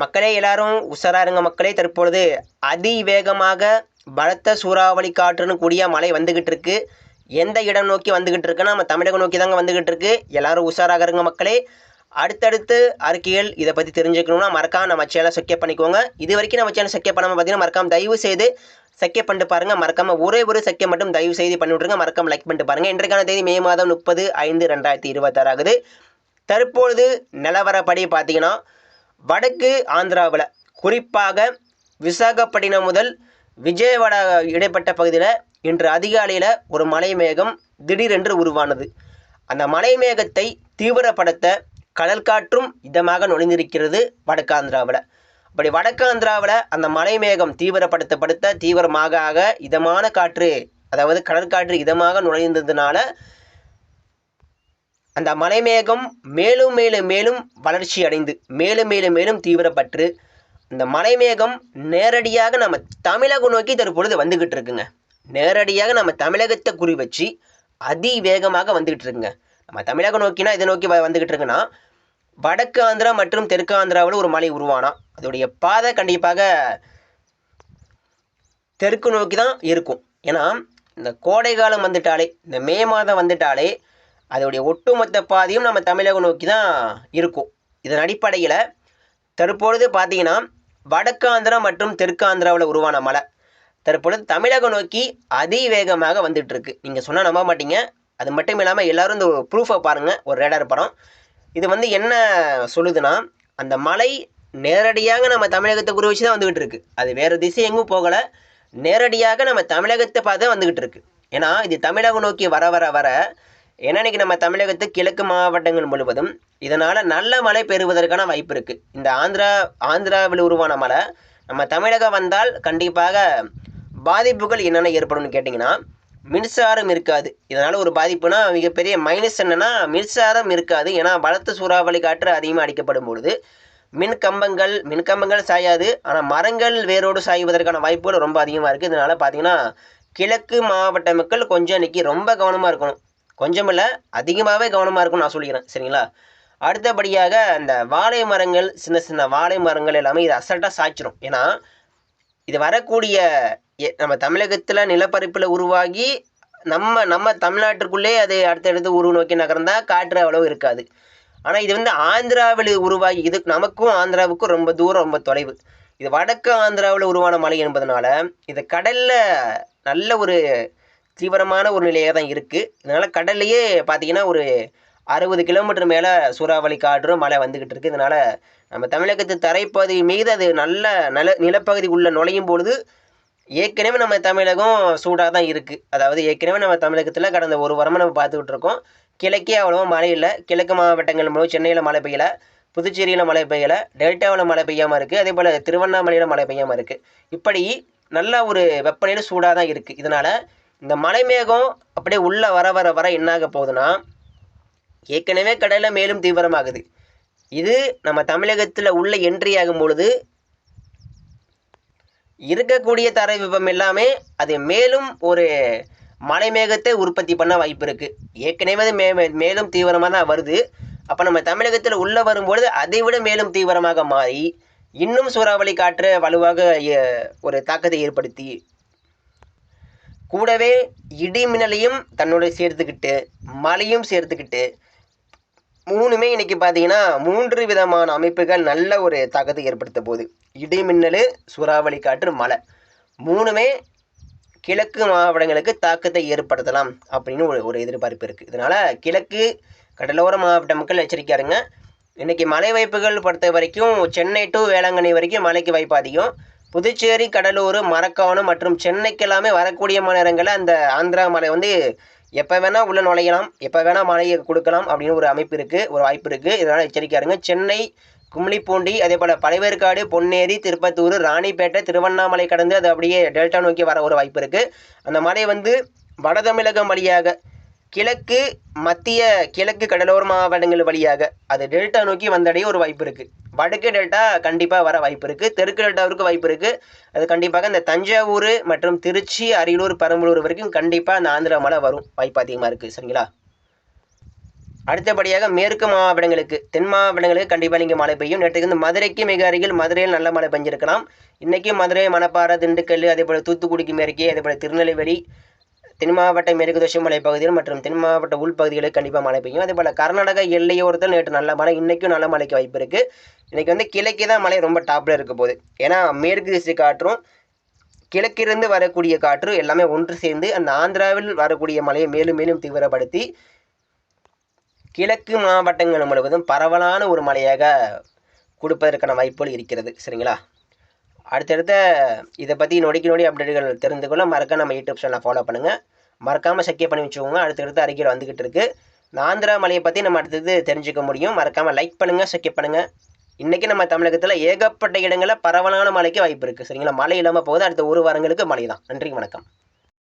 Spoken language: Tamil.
மக்களே எல்லாரும் உஷாரா இருங்க மக்களே. தற்பொழுது அதிவேகமாக பலத்த சூறாவளி காற்றுன்னு கூடிய மழை வந்துகிட்டு இருக்கு. எந்த இடம் நோக்கி வந்துகிட்டு இருக்குன்னா நம்ம தமிழகம் நோக்கி தாங்க வந்துகிட்டு இருக்கு. எல்லாரும் உஷாராக இருங்க மக்களே. அடுத்தடுத்து அறிக்கைகள் இதை பற்றி தெரிஞ்சுக்கணும்னா மறக்காம நம்ம சேனலை சப்ஸ்கிரைப் பண்ணிக்கோங்க. இது வரைக்கும் நம்ம சேனல் சப்ஸ்கிரைப் பண்ணாமல் பார்த்தீங்கன்னா மறக்காம தயவு செய்து சப்ஸ்கிரைப் பண்ணிட்டு பாருங்க. மறக்காம ஒரே ஒரு சப்ஸ்கிரைப் மட்டும் தயவு செய்து பண்ணி விட்ருங்க. மறக்காம லைக் பண்ணிட்டு பாருங்க. இன்றைக்கான தேதி மே மாதம் 30/5/2026 ஆகுது. தற்பொழுது நிலவரப்படி பார்த்தீங்கன்னா வடக்கு ஆந்திராவில் குறிப்பாக விசாகப்பட்டினம் முதல் விஜயவாடா இடைப்பட்ட பகுதியில் இன்று அதிகாலையில் ஒரு மலை மேகம் திடீரென்று உருவானது. அந்த மலை மேகத்தை தீவிரப்படுத்த கடல் காற்றும் இதமாக நுழைந்திருக்கிறது வடக்கு ஆந்திராவில். அப்படி வடக்கு ஆந்திராவில் அந்த மலை மேகம் தீவிரப்படுத்த தீவிரமாக இதமான காற்று, அதாவது கடற்காற்று இதமாக நுழைந்ததுனால அந்த மலைமேகம் மேலும் மேலும் மேலும் வளர்ச்சி அடைந்து மேலும் தீவிரப்பட்டு இந்த மலைமேகம் நேரடியாக நம்ம தமிழகம் நோக்கி தற்பொழுது வந்துக்கிட்டு இருக்குங்க. நேரடியாக நம்ம தமிழகத்தை குறி வச்சு அதிவேகமாக வந்துக்கிட்டு இருக்குங்க. நம்ம தமிழகம் நோக்கினா இதை நோக்கி வந்துக்கிட்டு இருக்குன்னா வடக்கு ஆந்திரா மற்றும் தெற்கு ஆந்திராவில் ஒரு மலை உருவானா அதோடைய பாதை கண்டிப்பாக தெற்கு நோக்கி தான் இருக்கும். ஏன்னா இந்த கோடை காலம் வந்துட்டாலே, இந்த மே மாதம் வந்துட்டாலே அதோடைய ஒட்டுமொத்த பாதையும் நம்ம தமிழகம் நோக்கி தான் இருக்கும். இதன் அடிப்படையில் தற்பொழுது பார்த்தீங்கன்னா வடக்கு ஆந்திரா மற்றும் தெற்கு ஆந்திராவில் உருவான மழை தற்பொழுது தமிழகம் நோக்கி அதிவேகமாக வந்துட்டு இருக்கு. நீங்கள் சொன்னால் நம்ப மாட்டீங்க. அது மட்டும் இல்லாமல் எல்லாரும் இந்த ப்ரூஃபை பாருங்கள். ஒரு ரேடார் படம் இது என்ன சொல்லுதுன்னா, அந்த மலை நேரடியாக நம்ம தமிழகத்தை குறி வச்சு தான் வந்துக்கிட்டு இருக்கு. அது வேறு திசை எங்கும் போகலை, நேரடியாக நம்ம தமிழகத்தை பார்த்து தான் வந்துக்கிட்டு இருக்கு. ஏன்னா இது தமிழகம் நோக்கி வர வர வர இன்னைக்கு நம்ம தமிழகத்து கிழக்கு மாவட்டங்கள் முழுவதும் இதனால் நல்ல மழை பெறுவதற்கான வாய்ப்பு இருக்குது. இந்த ஆந்திராவில் உருவான மழை நம்ம தமிழகம் வந்தால் கண்டிப்பாக பாதிப்புகள் என்னென்ன ஏற்படும்னு கேட்டிங்கன்னா, மின்சாரம் இருக்காது. இதனால் ஒரு பாதிப்புனா மிகப்பெரிய மைனஸ் என்னென்னா மின்சாரம் இருக்காது. ஏன்னா பலத்த சூறாவளி காற்று அதிகமாக அடிக்கப்படும் பொழுது மின்கம்பங்கள் சாயாது, ஆனால் மரங்கள் வேரோடு சாய்வதற்கான வாய்ப்புகள் ரொம்ப அதிகமாக இருக்குது. இதனால் பார்த்தீங்கன்னா கிழக்கு மாவட்ட மக்கள் கொஞ்சம் இன்றைக்கி ரொம்ப கவனமாக இருக்கணும். கொஞ்சம் இல்லை, அதிகமாகவே கவனமாக இருக்கும்னு நான் சொல்லிக்கிறேன். சரிங்களா? அடுத்தபடியாக இந்த வாழை மரங்கள், சின்ன வாழை மரங்கள் எல்லாமே இது அசல்ட்டாக சாய்ச்சிடும். ஏன்னா இது வரக்கூடிய நம்ம தமிழகத்தில் நிலப்பரப்பில் உருவாகி நம்ம தமிழ்நாட்டிற்குள்ளே அது அடுத்தடுத்து நோக்கி நகர்ந்தால் காற்று அவ்வளவு இருக்காது. ஆனால் இது ஆந்திராவில் உருவாகி இது நமக்கும் ஆந்திராவுக்கும் ரொம்ப தூரம், ரொம்ப தொலைவு. இது வடக்கு ஆந்திராவில் உருவான மலை என்பதனால இது கடலில் நல்ல ஒரு தீவிரமான ஒரு நிலையாக தான் இருக்குது. இதனால் கடல்லையே பார்த்தீங்கன்னா ஒரு 60 கிலோமீட்டர் மேலே சூறாவளி காற்றும் மழை வந்துக்கிட்டு இருக்குது. இதனால் நம்ம தமிழகத்து தரைப்பகுதி மீது அது நல்ல நிலப்பகுதி உள்ள நுழையும் பொழுது ஏற்கனவே நம்ம தமிழகம் சூடாக தான் இருக்குது. அதாவது ஏற்கனவே நம்ம தமிழகத்தில் கடந்த ஒரு வாரமாக நம்ம பார்த்துக்கிட்டு இருக்கோம். கிழக்கே அவ்வளோவா மழை இல்லை. கிழக்கு மாவட்டங்கள் முழு சென்னையில் மழை பெய்யலை, புதுச்சேரியில் மழை பெய்யலை, டெல்டாவில் மழை பெய்யாமல் இருக்குது, அதே போல் திருவண்ணாமலையில் மழை பெய்யாமல் இருக்குது. இப்படி நல்ல ஒரு வெப்பநிலை சூடாக தான் இருக்குது. இதனால் இந்த மலை மேகம் அப்படியே உள்ளே வர வர வர என்னாக போகுதுன்னா ஏற்கனவே கடலில் மேலும் தீவிரமாகுது. இது நம்ம தமிழகத்தில் உள்ள என்ட்ரி ஆகும் பொழுது இருக்கக்கூடிய தரை வெப்பம் எல்லாமே அது மேலும் ஒரு மலை மேகத்தை உற்பத்தி பண்ண வாய்ப்பு இருக்குது. ஏற்கனவே அது மேலும் தீவிரமாக தான் வருது. அப்போ நம்ம தமிழகத்தில் உள்ளே வரும்பொழுது அதை விட மேலும் தீவிரமாக மாறி இன்னும் சூறாவளி காற்று வலுவாக ஒரு தாக்கத்தை ஏற்படுத்தி கூடவே இடி மின்னலையும் தன்னோட சேர்த்துக்கிட்டு மழையும் சேர்த்துக்கிட்டு மூணுமே இன்றைக்கி பார்த்தீங்கன்னா 3 விதமான அமைப்புகள் நல்ல ஒரு தாக்கத்தை ஏற்படுத்த போகுது. இடி மின்னல், சூறாவளி காற்று, மழை மூணுமே கிழக்கு மாவட்டங்களுக்கு தாக்கத்தை ஏற்படுத்தலாம் அப்படின்னு ஒரு எதிர்பார்ப்பு இருக்குது. இதனால் கிழக்கு கடலோர மாவட்ட மக்கள் எச்சரிக்கையாருங்க. இன்றைக்கி மழை வாய்ப்புகள் பொறுத்த வரைக்கும் சென்னை டு வேளாங்கண்ணி வரைக்கும் மழைக்கு வாய்ப்பு அதிகம். புதுச்சேரி, கடலூர், மரக்காணம் மற்றும் சென்னைக்கு எல்லாமே வரக்கூடிய நேரங்களில் அந்த ஆந்திரா மலை எப்போ வேணால் உள்ள நுழையலாம், எப்போ வேணால் மழையை கொடுக்கலாம் அப்படின்னு ஒரு அமைப்பு இருக்குது, ஒரு வாய்ப்பு இருக்குது. இதனால் எச்சரிக்கையாருங்க. சென்னை, கும்ளிப்பூண்டி, அதே போல் பழைவேற்காடு, பொன்னேரி, திருப்பத்தூர், ராணிப்பேட்டை, திருவண்ணாமலை கடந்து அது அப்படியே டெல்டா நோக்கி வர ஒரு வாய்ப்பு இருக்குது. அந்த மழை வட தமிழகம் வழியாக கிழக்கு கடலோர மாவட்டங்கள் வழியாக அது டெல்டா நோக்கி வந்தடைய ஒரு வாய்ப்பு இருக்குது. வடக்கு டெல்டா கண்டிப்பாக வர வாய்ப்பு இருக்குது, தெற்கு டெல்டாவிற்கு வாய்ப்பு இருக்குது. அது கண்டிப்பாக இந்த தஞ்சாவூர் மற்றும் திருச்சி, அரியலூர், பெரம்பலூர் வரைக்கும் கண்டிப்பாக அந்த ஆந்திரா மழை வரும் வாய்ப்பு அதிகமாக இருக்குது. சரிங்களா? அடுத்தபடியாக மேற்கு மாவட்டங்களுக்கு, தென் மாவட்டங்களுக்கு கண்டிப்பாக நீங்கள் மழை பெய்யும். நேற்றுக்கு வந்து மதுரைக்கு மிக அருகில் மதுரையில் நல்ல மழை பெஞ்சிருக்கலாம். இன்றைக்கும் மதுரை, மணப்பாறை, திண்டுக்கல், அதேபோல் தூத்துக்குடிக்கு மேற்கே, அதேபோல் திருநெல்வேலி, தென் மாவட்ட மேற்கு தொடர்ச்சி மலை பகுதிகள் மற்றும் தென் மாவட்ட உள்பகுதிகளுக்கு கண்டிப்பாக மழை பெய்யும். அதேபோல் கர்நாடகா எல்லையோரத்தில் நேற்று நல்ல மழை, இன்றைக்கும் நல்ல மழைக்கு வாய்ப்பு இருக்குது. இன்றைக்கி வந்து கிழக்கே தான் மழை ரொம்ப டாப்பில் இருக்க போகுது. ஏன்னா மேற்கு திசை காற்றும் கிழக்கிலிருந்து வரக்கூடிய காற்று எல்லாமே ஒன்று சேர்ந்து அந்த ஆந்திராவில் வரக்கூடிய மழையை மேலும் மேலும் தீவிரப்படுத்தி கிழக்கு மாவட்டங்கள் முழுவதும் பரவலான ஒரு மழையாக கொடுப்பதற்கான வாய்ப்புகள் இருக்கிறது. சரிங்களா? அடுத்தடுத்த இதை பற்றி நொடிக்கு நொடி அப்டேட்டுகள் தெரிந்து கொள்ள மறக்காம நம்ம யூடியூப் சேனலை ஃபாலோ பண்ணுங்கள். மறக்காமல் சப்ஸ்கிரைப் பண்ணி வச்சுக்கோங்க. அடுத்தடுத்த அறிக்கையில் வந்துக்கிட்டு இருக்குது. இந்த ஆந்திரா மலையை பற்றி நம்ம அடுத்தது தெரிஞ்சுக்க முடியும். மறக்காமல் லைக் பண்ணுங்கள், சப்ஸ்கிரைப் பண்ணுங்கள். இன்றைக்கி நம்ம தமிழகத்தில் ஏகப்பட்ட இடங்களில் பரவலான மழைக்கு வாய்ப்பு இருக்குது. சரிங்களா? மழை இல்லாமல் போகுது. அடுத்த ஒரு வாரங்களுக்கு மழை தான். நன்றி, வணக்கம்.